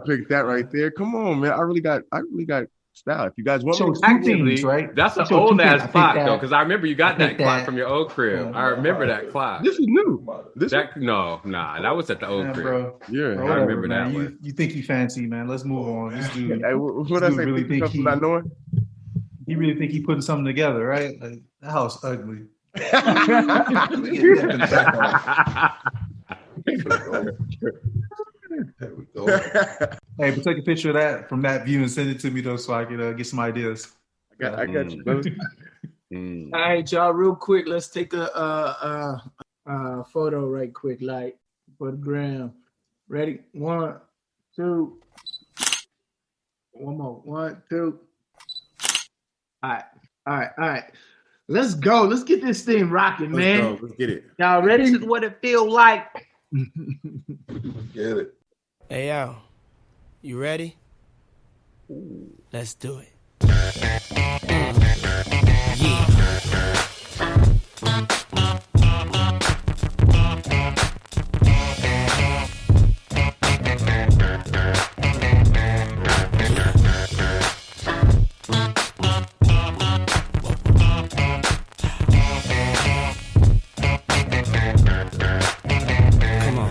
picked that right there. Come on, man. I really got style. If you guys want me So to two things, right? That's an So old two things. ass clock though, because I remember you got that clock from your old crib. I remember that clock. This is new. That that was at the old crib. Bro. Yeah, Bro, I remember man. that one. You think you fancy, man? Let's move on. This dude. Hey, what I say? Really think he not knowing? He really think he putting something together, right? Like, that house ugly. There we go. Hey, but take a picture of that from that view and send it to me though, so I can get some ideas. I got you, brother. All right, y'all. Real quick, let's take a photo right quick, like for the gram. Ready? 1, 2. One more. 1, 2. All right. Let's go. Let's get this thing rocking, man. Let's get it. Y'all ready? This is what it feel like. Get it. Hey, yo. You ready? Let's do it. Yeah.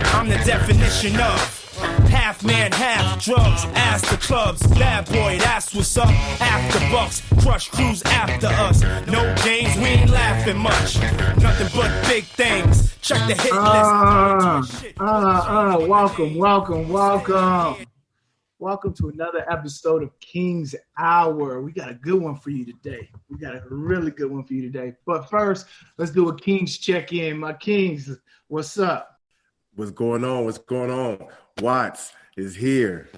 I'm the definition of half man, half drugs, ass the clubs, bad boy, that's what's up. After bucks, crush crews after us. No games, we ain't laughing much. Nothing but big things. Check the hit list. Welcome to another episode of King's Hour. We got a good one for you today. We got a really good one for you today. But first, let's do a King's check-in. My Kings, what's up? What's going on? Watts is here.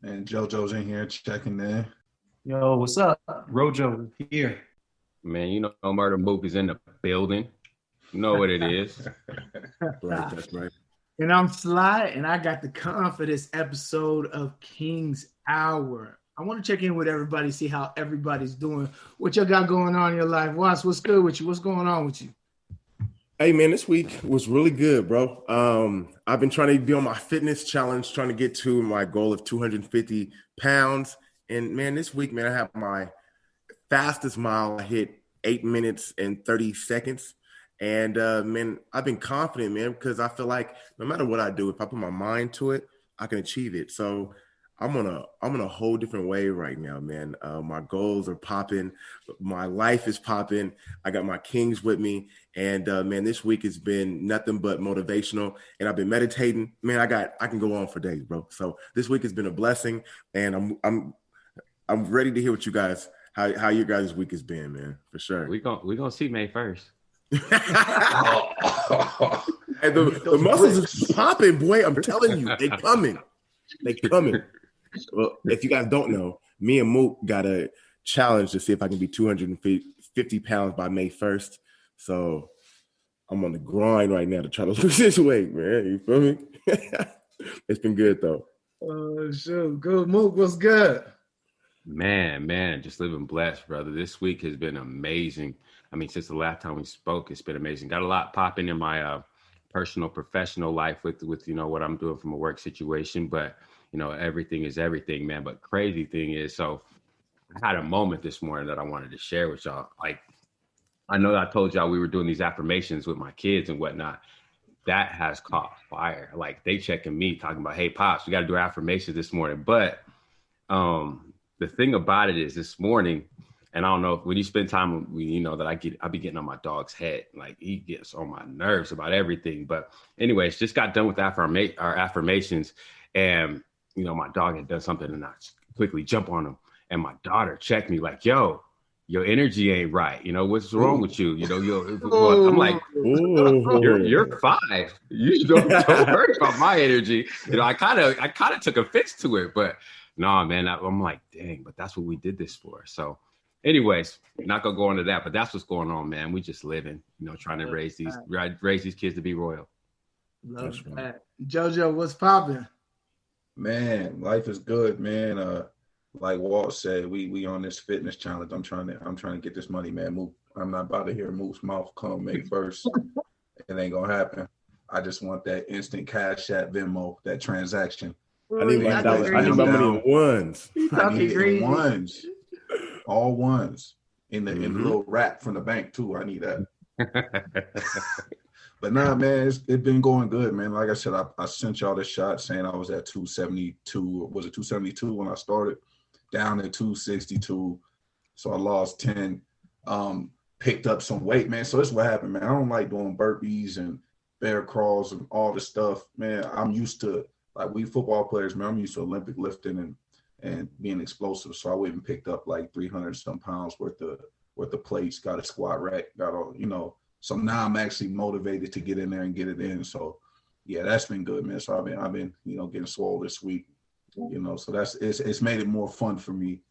And JoJo's in here checking in. Yo, what's up? Rojo here. Man, you know Murder Mook is in the building. You know what it is. Right, that's right. And I'm Sly, and I got the con for this episode of King's Hour. I want to check in with everybody, see how everybody's doing. What y'all got going on in your life? Watts, what's good with you? What's going on with you? Hey, man, this week was really good, bro. I've been trying to be on my fitness challenge, trying to get to my goal of 250 pounds. And, man, this week, man, I have my fastest mile. I hit 8 minutes and 30 seconds. And, man, I've been confident, man, because I feel like no matter what I do, if I put my mind to it, I can achieve it. So I'm on a whole different wave right now, man. My goals are popping. My life is popping. I got my Kings with me. And, man, this week has been nothing but motivational. And I've been meditating. Man, I can go on for days, bro. So this week has been a blessing. And I'm ready to hear what you guys, how your guys' week has been, man, for sure. We're gonna see May 1st. And the muscles is popping, boy. I'm telling you, they coming. Well, if you guys don't know, me and Mook got a challenge to see if I can be 250 pounds by May 1st. So I'm on the grind right now to try to lose this weight, man. You feel me? It's been good, though. Oh, sure. Good. Mook, what's good? Man, just living blessed, brother. This week has been amazing. I mean, since the last time we spoke, it's been amazing. Got a lot popping in my personal, professional life with what I'm doing from a work situation, but everything is everything, man. But crazy thing is, so I had a moment this morning that I wanted to share with y'all. Like, I know I told y'all we were doing these affirmations with my kids and whatnot. That has caught fire. Like, they checking me, talking about, hey, Pops, we got to do affirmations this morning. But the thing about it is this morning, and I don't know if when you spend time with, that I be getting on my dog's head. Like, he gets on my nerves about everything. But anyways, just got done with our affirmations, and my dog had done something, and I quickly jump on him. And my daughter checked me like, yo, your energy ain't right. What's wrong with you? I'm like, you're 5. You don't worry about my energy. I kind of took offense to it, but no, man, I'm like, dang, but that's what we did this for. So anyways, not going to go into that, but that's what's going on, man. We just living, trying to raise these kids to be royal. Love that. JoJo, what's popping? Man, life is good, man. Like Walt said, we on this fitness challenge. I'm trying to get this money, man. I'm not about to hear Mook's mouth come May 1st. It ain't gonna happen. I just want that instant cash at Venmo, that transaction. I need my Talking dollar. I need crazy. my money in ones. You I need talking it in crazy. ones, all ones, in the Mhm. little wrap from the bank too. I need that. But nah, man, it's been going good, man. Like I said, I sent y'all the shot saying I was at 272. Was it 272 when I started? Down at 262. So I lost 10. Picked up some weight, man. So this is what happened, man. I don't like doing burpees and bear crawls and all this stuff, man. I'm used to, like, we football players, man. I'm used to Olympic lifting and being explosive. So I went and picked up like 300 some pounds worth of plates. Got a squat rack. Got all, So now I'm actually motivated to get in there and get it in. So yeah, that's been good, man. So I've been getting swole this week. So it's made it more fun for me.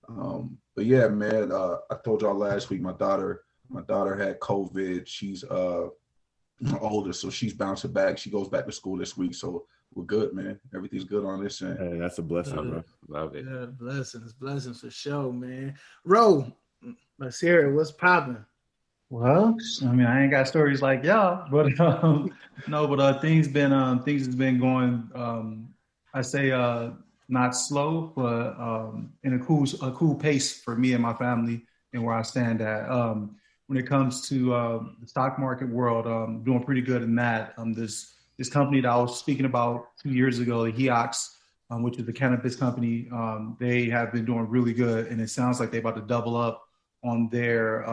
But yeah, man, I told y'all last week my daughter had COVID. She's older, so she's bouncing back. She goes back to school this week, so we're good, man. Everything's good on this end. Hey, that's a blessing, bro. Love it. Yeah, blessings for sure, man. Ro, let's hear it. What's popping? Well, I mean, I ain't got stories like y'all, but no, but things has been going. I say not slow, but in a cool pace for me and my family and where I stand at. When it comes to the stock market world, doing pretty good in that. This company that I was speaking about 2 years ago, the HEOX, which is the cannabis company, they have been doing really good, and it sounds like they're about to double up on their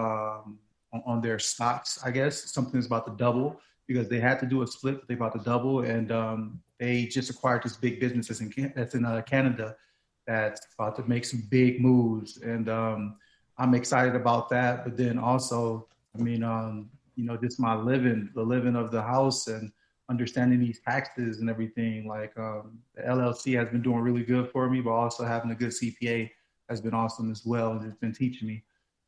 stocks. I guess something's about to double because they had to do a split, but they're about to double, and they just acquired this big business that's in Canada that's about to make some big moves, and I'm excited about that. But then also, I mean, just the living of the house and understanding these taxes and everything. Like the LLC has been doing really good for me, but also having a good CPA has been awesome as well, and it's been teaching me.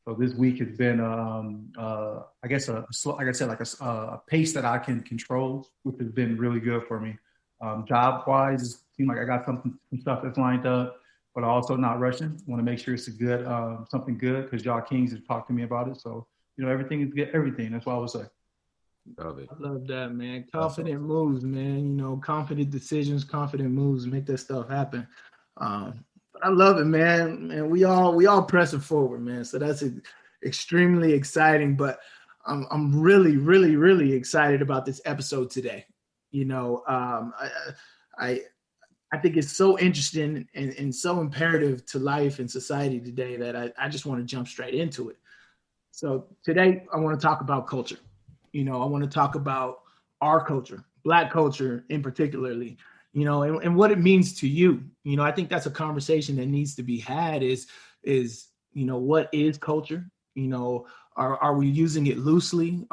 So this week has been, I guess, like I said, like a pace that I can control, which has been really good for me. Job-wise, it seems like I got some stuff that's lined up, but also not rushing. Want to make sure it's a good, something good, because y'all Kings have talked to me about it. So, everything is good. Everything. That's what I would say. Love it. I love that, man. Confident moves, man. Confident decisions, confident moves, make that stuff happen. I love it, man. And we all pressing forward, man. So that's extremely exciting. But I'm really, really, really excited about this episode today. I think it's so interesting and so imperative to life and society today that I just want to jump straight into it. So today I want to talk about culture. I want to talk about our culture, Black culture in particularly, and what it means to you. I think that's a conversation that needs to be had is what is culture? Are we using it loosely?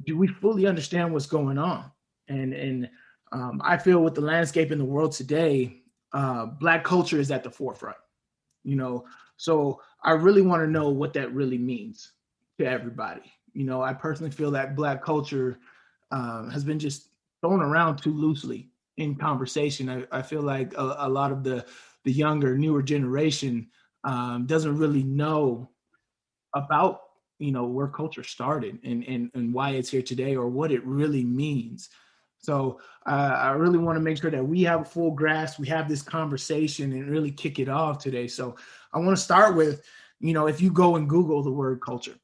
Do we fully understand what's going on? And I feel with the landscape in the world today, Black culture is at the forefront, so I really want to know what that really means to everybody. I personally feel that Black culture has been just thrown around too loosely in conversation. I feel like a lot of the younger, newer generation doesn't really know about where culture started and why it's here today or what it really means. So I really want to make sure that we have a full grasp, we have this conversation and really kick it off today. So I want to start with, if you go and Google the word culture,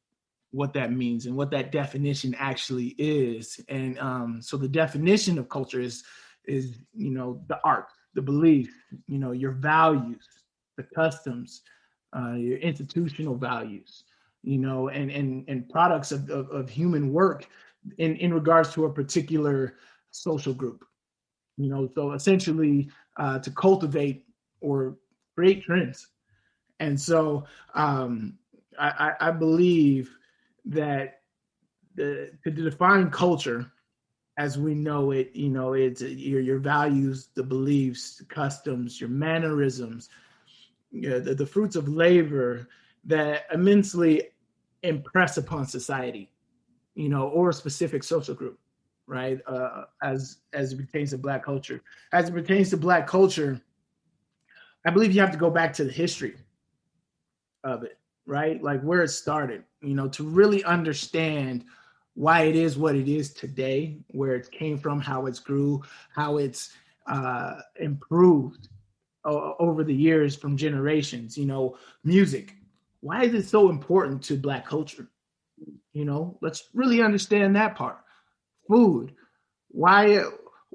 what that means and what that definition actually is. And so the definition of culture is the art, the belief, your values, the customs, your institutional values, and products of human work in regards to a particular social group. So essentially to cultivate or create trends. And so I believe that to define culture as we know it, it's your values, the beliefs, the customs, your mannerisms, the fruits of labor that immensely impress upon society, or a specific social group, right? As it pertains to Black culture. As it pertains to Black culture, I believe you have to go back to the history of it, right? Like where it started, to really understand why it is what it is today, where it came from, how it's grew, how it's improved over the years from generations. Music. Why is it so important to Black culture? Let's really understand that part. Food. Why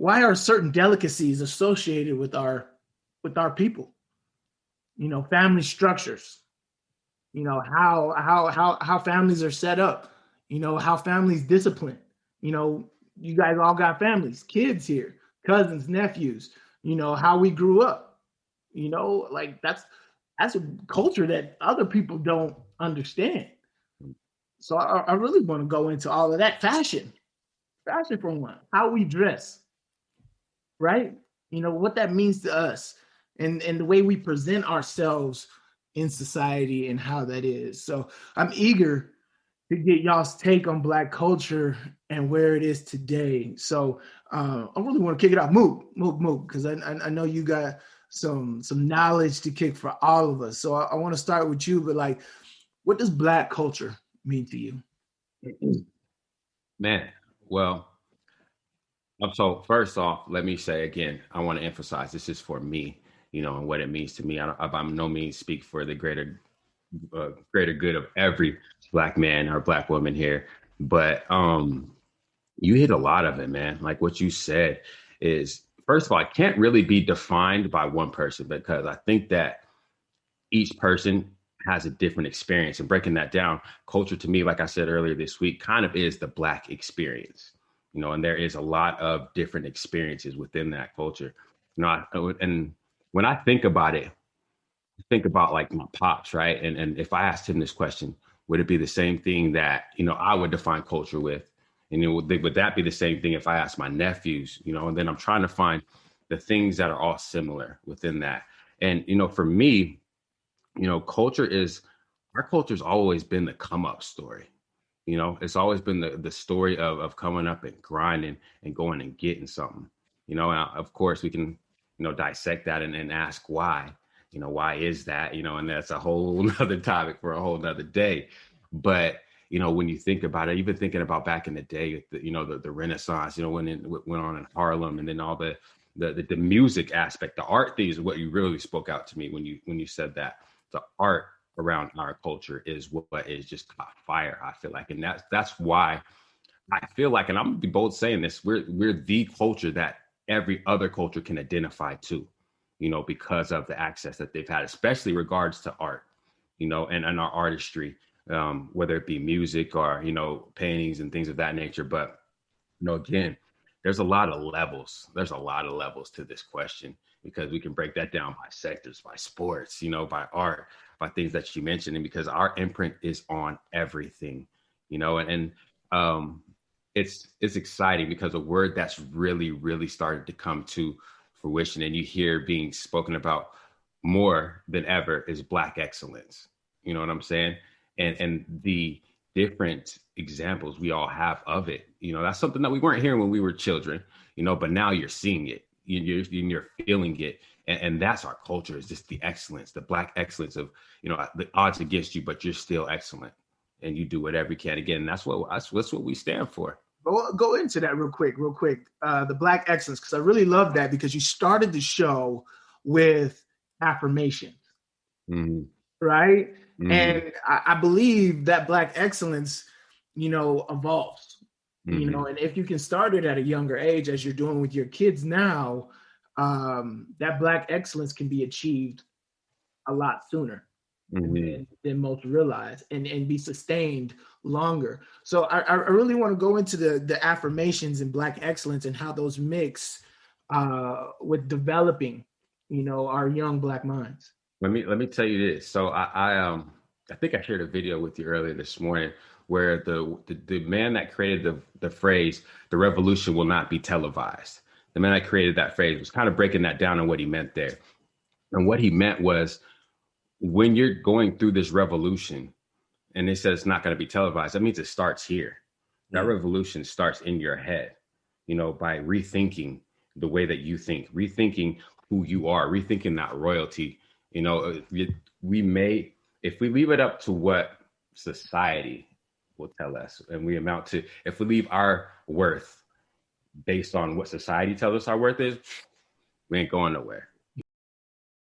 are certain delicacies associated with our people? Family structures. How families are set up. How families discipline. You guys all got families, kids here, cousins, nephews. How we grew up. Like that's a culture that other people don't understand. So I really want to go into all of that. Fashion for one, how we dress, right? What that means to us, and the way we present ourselves in society and how that is. So I'm eager to get y'all's take on Black culture and where it is today. So I really want to kick it off. Move, because I know you got some knowledge to kick for all of us. So I want to start with you, but like, what does Black culture mean to you? Man, well, so first off, let me say again, I want to emphasize this is for me, and what it means to me. I by no means speak for the greater good of every Black man or Black woman here, but you hit a lot of it, man. Like what you said is, first of all, it can't really be defined by one person, because I think that each person has a different experience. And breaking that down, culture to me, like I said earlier this week, kind of is the Black experience, and there is a lot of different experiences within that culture. And when I think about it, I think about like my pops, right? And if I asked him this question, would it be the same thing that, I would define culture with? And would that be the same thing if I asked my nephews, and then I'm trying to find the things that are all similar within that. And, for me, our culture's always been the come up story. It's always been the story of coming up and grinding and going and getting something. And of course we can, dissect that and ask why. Why is that? And that's a whole nother topic for a whole nother day. But when you think about it, even thinking about back in the day, the Renaissance, when it went on in Harlem, and then all the music aspect, the art thing is what you really spoke out to me when you said that. The art around our culture is what is just caught fire, I feel like. And that's why I feel like, and I'm gonna be bold saying this, we're the culture that every other culture can identify to, because of the access that they've had, especially regards to art, and our artistry, whether it be music or, paintings and things of that nature. But, again, there's a lot of levels. There's a lot of levels to this question, because we can break that down by sectors, by sports, by art, by things that you mentioned, and because our imprint is on everything, and it's exciting, because a word that's really, really started to come to fruition and you hear being spoken about more than ever is Black excellence. You know what I'm saying? And the different examples we all have of it. That's something that we weren't hearing when we were children, but now you're seeing it. You're feeling it. And that's our culture, is just the excellence, the Black excellence of, the odds against you, but you're still excellent and you do whatever you can. Again, that's what we stand for. Go into that real quick. The Black excellence, because I really love that, because you started the show with affirmation, right? Mm-hmm. And I believe that Black excellence, evolves, and if you can start it at a younger age, as you're doing with your kids now, that Black excellence can be achieved a lot sooner than most realize, and be sustained longer. So I really want to go into the affirmations and Black excellence and how those mix with developing, our young Black minds. Let me tell you this. So I think I shared a video with you earlier this morning where the man that created the phrase, "the revolution will not be televised," the man that created that phrase was kind of breaking that down and what he meant there. And what he meant was, when you're going through this revolution and it says it's not going to be televised, that means it starts here. That revolution starts in your head, by rethinking the way that you think, rethinking who you are, rethinking that royalty. We may, if we leave it up to what society will tell us, and if we leave our worth based on what society tells us our worth is, We ain't going nowhere.